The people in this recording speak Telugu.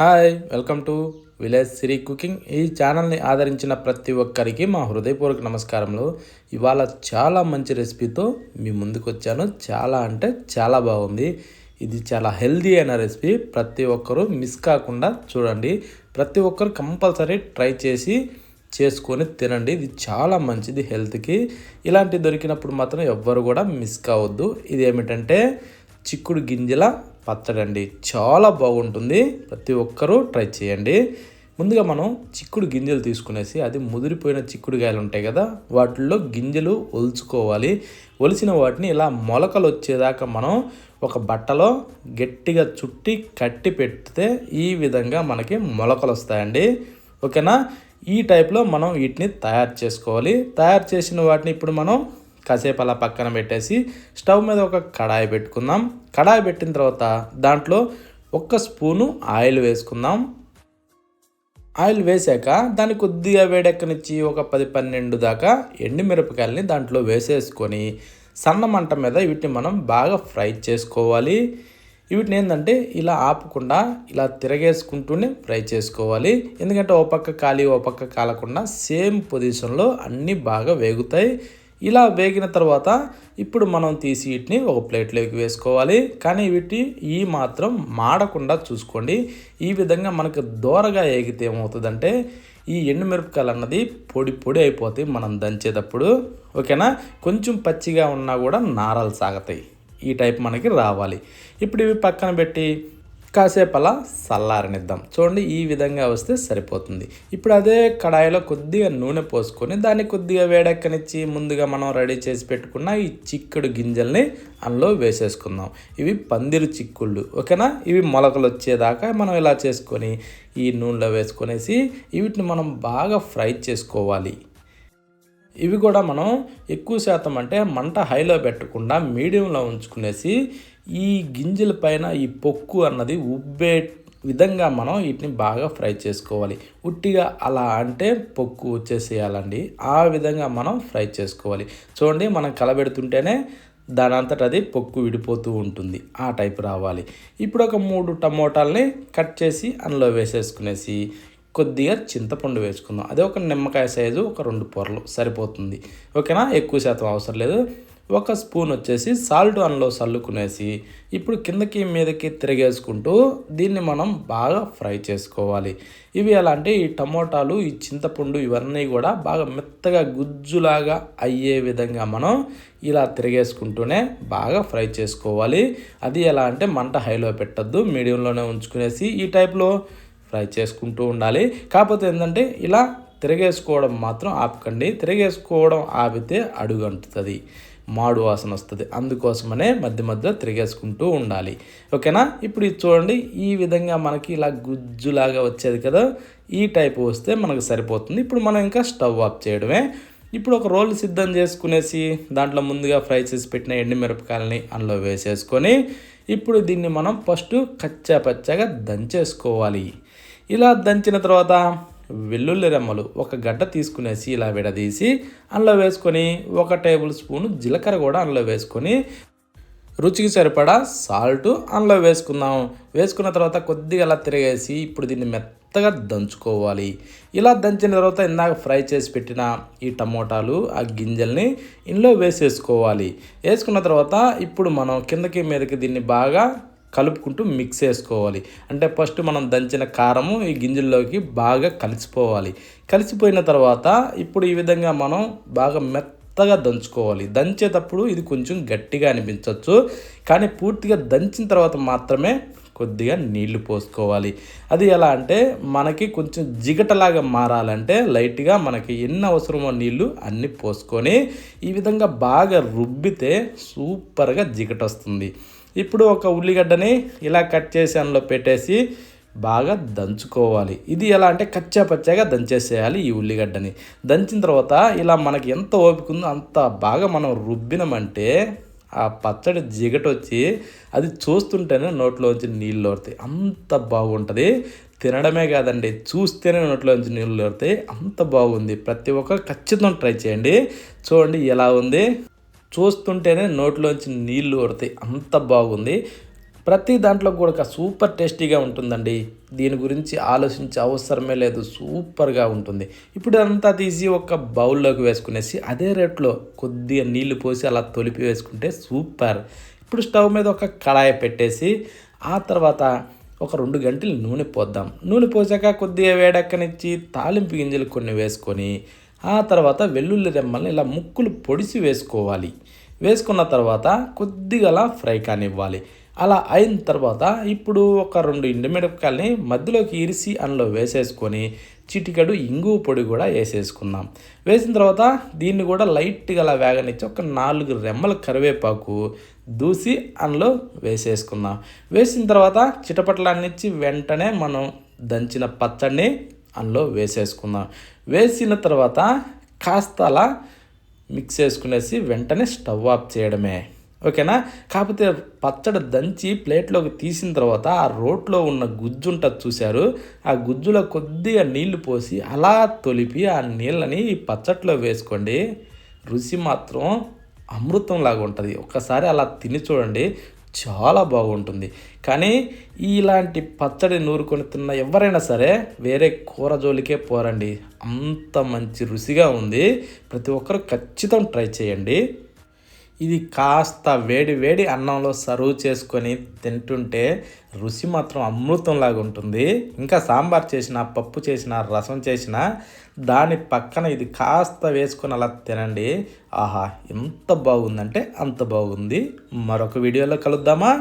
Hi welcome to village Siri cooking. ఈ ఛానల్ని ఆదరించిన ప్రతి ఒక్కరికి మా హృదయపూర్వక నమస్కారములు. ఇవాళ చాలా మంచి రెసిపీతో మీ ముందుకు వచ్చాను. చాలా అంటే చాలా బాగుంది. ఇది చాలా హెల్దీ అయిన రెసిపీ. ప్రతి ఒక్కరూ మిస్ కాకుండా చూడండి. ప్రతి ఒక్కరు కంపల్సరీ ట్రై చేసి చేసుకొని తినండి. ఇది చాలా మంచిది హెల్త్కి. ఇలాంటి దొరికినప్పుడు మాత్రం ఎవ్వరు కూడా మిస్ కావద్దు. ఇది ఏమిటంటే చిక్కుడు గింజల పచ్చడి అండి. చాలా బాగుంటుంది. ప్రతి ఒక్కరూ ట్రై చేయండి. ముందుగా మనం చిక్కుడు గింజలు తీసుకునేసి, అది ముదిరిపోయిన చిక్కుడుకాయలు ఉంటాయి కదా, వాటిల్లో గింజలు ఒలుచుకోవాలి. ఒలిచిన వాటిని ఇలా మొలకలు వచ్చేదాకా మనం ఒక బట్టలో గట్టిగా చుట్టి కట్టి పెడితే ఈ విధంగా మనకి మొలకలు వస్తాయండి. ఓకేనా? ఈ టైప్లో మనం వీటిని తయారు చేసుకోవాలి. తయారు చేసిన వాటిని ఇప్పుడు మనం కాసేపు అలా పక్కన పెట్టేసి స్టవ్ మీద ఒక కడాయి పెట్టుకుందాం. కడాయి పెట్టిన తర్వాత దాంట్లో 1 స్పూను ఆయిల్ వేసుకుందాం. ఆయిల్ వేసాక దాన్ని కొద్దిగా వేడెక్కనిచ్చి ఒక 10-12 దాకా ఎండుమిరపకాయలని దాంట్లో వేసేసుకొని సన్న మంట మీద వీటిని మనం బాగా ఫ్రై చేసుకోవాలి. వీటిని ఏంటంటే ఇలా ఆపకుండా ఇలా తిరగేసుకుంటూనే ఫ్రై చేసుకోవాలి. ఎందుకంటే ఓ పక్క కాలి ఓ పక్క కాలకుండా సేమ్ పొజిషన్లో అన్నీ బాగా వేగుతాయి. ఇలా వేగిన తర్వాత ఇప్పుడు మనం తీసి వీటిని ఒక ప్లేట్లోకి వేసుకోవాలి. కానీ ఈ మాత్రం మాడకుండా చూసుకోండి. ఈ విధంగా మనకు దోరగా వేగితే ఏమవుతుందంటే ఈ ఎండుమిరపకాయలు అన్నది పొడి పొడి అయిపోతాయి మనం దంచేటప్పుడు. ఓకేనా? కొంచెం పచ్చిగా ఉన్నా కూడా నారలు సాగుతాయి. ఈ టైప్ మనకి రావాలి. ఇప్పుడు ఇవి పక్కన పెట్టి కాసేపు అలా చల్లారనిద్దాం. చూడండి, ఈ విధంగా వస్తే సరిపోతుంది. ఇప్పుడు అదే కడాయిలో కొద్దిగా నూనె పోసుకొని దాన్ని కొద్దిగా వేడెక్కనిచ్చి ముందుగా మనం రెడీ చేసి పెట్టుకున్న ఈ చిక్కుడు గింజల్ని అందులో వేసేసుకుందాం. ఇవి పందిరు చిక్కుళ్ళు. ఓకేనా? ఇవి మొలకలు వచ్చేదాకా మనం ఇలా చేసుకొని ఈ నూనెలో వేసుకొనేసి వీటిని మనం బాగా ఫ్రై చేసుకోవాలి. ఇవి కూడా మనం ఎక్కువ శాతం అంటే మంట హైలో పెట్టకుండా మీడియంలో ఉంచుకునేసి ఈ గింజల పైన ఈ పొక్కు అన్నది ఉబ్బే విధంగా మనం వీటిని బాగా ఫ్రై చేసుకోవాలి. ఉట్టిగా అలా అంటే పొక్కు వచ్చేసేయాలండి. ఆ విధంగా మనం ఫ్రై చేసుకోవాలి. చూడండి, మనం కలబెడుతుంటేనే దాని అంతటా అది పొక్కు విడిపోతూ ఉంటుంది. ఆ టైప్ రావాలి. ఇప్పుడు ఒక 3 టమోటాలని కట్ చేసి అందులో వేసేసుకునేసి కొద్దిగా చింతపండు వేసుకుందాం. అదే ఒక నిమ్మకాయ సైజు ఒక 2 పొరలు సరిపోతుంది. ఓకేనా? ఎక్కువ శాతం అవసరం లేదు. 1 స్పూన్ వచ్చేసి సాల్ట్ అందులో చల్లుకునేసి ఇప్పుడు కిందకి మీదకి తిరిగేసుకుంటూ దీన్ని మనం బాగా ఫ్రై చేసుకోవాలి. ఇవి ఎలా అంటే ఈ టమోటాలు, ఈ చింతపండు ఇవన్నీ కూడా బాగా మెత్తగా గుజ్జులాగా అయ్యే విధంగా మనం ఇలా తిరిగేసుకుంటూనే బాగా ఫ్రై చేసుకోవాలి. అది ఎలా అంటే మంట హైలో పెట్టద్దు, మీడియంలోనే ఉంచుకునేసి ఈ టైప్లో ఫ్రై చేసుకుంటూ ఉండాలి. కాకపోతే ఏంటంటే ఇలా తిరగేసుకోవడం మాత్రం ఆపకండి. తిరగేసుకోవడం ఆపితే అడుగు అంటుతుంది, మాడు వాసన వస్తుంది. అందుకోసమనే మధ్య మధ్యలో తిరిగేసుకుంటూ ఉండాలి. ఓకేనా? ఇప్పుడు ఇది చూడండి, ఈ విధంగా మనకి ఇలా గుజ్జులాగా వచ్చేది కదా, ఈ టైపు వస్తే మనకు సరిపోతుంది. ఇప్పుడు మనం ఇంకా స్టవ్ ఆఫ్ చేయడమే. ఇప్పుడు ఒక రోల్ సిద్ధం చేసుకునేసి దాంట్లో ముందుగా ఫ్రై చేసి పెట్టిన ఎండుమిరపకాయలని అందులో వేసేసుకొని ఇప్పుడు దీన్ని మనం ఫస్ట్ కచ్చా పచ్చగా దంచేసుకోవాలి. ఇలా దంచిన తర్వాత వెల్లుల్లి రెమ్మలు 1 గడ్డ తీసుకునేసి ఇలా విడదీసి అందులో వేసుకొని 1 టేబుల్ స్పూను జీలకర్ర కూడా అందులో వేసుకొని రుచికి సరిపడా సాల్ట్ అందులో వేసుకుందాం. వేసుకున్న తర్వాత కొద్దిగా అలా తిరిగేసి ఇప్పుడు దీన్ని మెత్తగా దంచుకోవాలి. ఇలా దంచిన తర్వాత ఇందాక ఫ్రై చేసి పెట్టిన ఈ టమోటాలు, ఆ గింజల్ని ఇందులో వేసేసుకోవాలి. వేసుకున్న తర్వాత ఇప్పుడు మనం కిందకి మీదకి దీన్ని బాగా కలుపుకుంటూ మిక్స్ చేసుకోవాలి. అంటే ఫస్ట్ మనం దంచిన కారము ఈ గింజల్లోకి బాగా కలిసిపోవాలి. కలిసిపోయిన తర్వాత ఇప్పుడు ఈ విధంగా మనం బాగా మెత్తగా దంచుకోవాలి. దంచేటప్పుడు ఇది కొంచెం గట్టిగా అనిపించవచ్చు, కానీ పూర్తిగా దంచిన తర్వాత మాత్రమే కొద్దిగా నీళ్లు పోసుకోవాలి. అది ఎలా అంటే మనకి కొంచెం జిగటలాగా మారాలంటే లైట్గా మనకి ఎన్ని అవసరమో నీళ్లు అన్నీ పోసుకొని ఈ విధంగా బాగా రుబ్బితే సూపర్గా జిగట వస్తుంది. ఇప్పుడు ఒక ఉల్లిగడ్డని ఇలా కట్ చేసి అందులో పెట్టేసి బాగా దంచుకోవాలి. ఇది ఎలా అంటే కచ్చా పచ్చాగా దంచేసేయాలి. ఈ ఉల్లిగడ్డని దంచిన తర్వాత ఇలా మనకి ఎంత ఓపిక ఉందో అంత బాగా మనం రుబ్బినామంటే ఆ పచ్చడి జిగటొచ్చి అది చూస్తుంటేనే నోట్లోంచి నీళ్ళు ఊరుతాయి. అంత బాగుంటుంది. తినడమే కాదండి, చూస్తేనే నోట్లోంచి నీళ్ళు ఊరుతాయి. అంత బాగుంది. ప్రతి ఒక్కరు ఖచ్చితంగా ట్రై చేయండి. చూడండి ఎలా ఉంది, చూస్తుంటేనే నోట్లోంచి నీళ్లు ఊరుతాయి. అంత బాగుంది. ప్రతి దాంట్లో కూడా సూపర్ టేస్టీగా ఉంటుందండి. దీని గురించి ఆలోచించే అవసరమే లేదు. సూపర్గా ఉంటుంది. ఇప్పుడు అంతా తీసి ఒక బౌల్లోకి వేసుకునేసి అదే రేట్లో కొద్దిగా నీళ్లు పోసి అలా తొలిపి వేసుకుంటే సూపర్. ఇప్పుడు స్టవ్ మీద ఒక కళాయి పెట్టేసి ఆ తర్వాత ఒక 2 గంటలు నూనె పోద్దాం. నూనె పోసాక కొద్దిగా వేడెక్కనిచ్చి తాలింపు గింజలు కొన్ని వేసుకొని ఆ తర్వాత వెల్లుల్లి రెమ్మల్ని ఇలా ముక్కులు పొడిసి వేసుకోవాలి. వేసుకున్న తర్వాత కొద్దిగా అలా ఫ్రై కానివ్వాలి. అలా అయిన తర్వాత ఇప్పుడు ఒక 2 ఎండుమిరపకాయలని మధ్యలోకి ఇరిసి అందులో వేసేసుకొని చిటికెడు ఇంగువ పొడి కూడా వేసేసుకుందాం. వేసిన తర్వాత దీన్ని కూడా లైట్గా అలా వేగనిచ్చి ఒక 4 రెమ్మల కరివేపాకు దూసి అందులో వేసేసుకుందాం. వేసిన తర్వాత చిటపటలన్నిచ్చి వెంటనే మనం దంచిన పచ్చడిని అందులో వేసేసుకుందాం. వేసిన తర్వాత కాస్త అలా మిక్స్ చేసుకునేసి వెంటనే స్టవ్ ఆఫ్ చేయడమే. ఓకేనా. కాకపోతే పచ్చడి దంచి ప్లేట్లోకి తీసిన తర్వాత ఆ రోట్లో ఉన్న గుజ్జు ఉంటుంది చూశారు, ఆ గుజ్జులో కొద్దిగా నీళ్లు పోసి అలా తొలిపి ఆ నీళ్ళని ఈ పచ్చట్లో వేసుకోండి. రుచి మాత్రం అమృతంలాగా ఉంటుంది. ఒక్కసారి అలా తిని చూడండి, చాలా బాగుంటుంది. కానీ ఇలాంటి పచ్చడి నూరుకొని తిన్న ఎవరైనా సరే వేరే కూర జోలికే పోరండి. అంత మంచి రుచిగా ఉంది. ప్రతి ఒక్కరు ఖచ్చితంగా ట్రై చేయండి. ఇది కాస్త వేడి వేడి అన్నంలో సర్వ్ చేసుకొని తింటుంటే రుచి మాత్రం అమృతంలాగా ఉంటుంది. ఇంకా సాంబార్ చేసిన, పప్పు చేసిన, రసం చేసిన దాని పక్కన ఇది కాస్త వేసుకొని అలా తినండి. ఆహా, ఎంత బాగుందంటే అంత బాగుంది. మరొక వీడియోలో కలుద్దామా?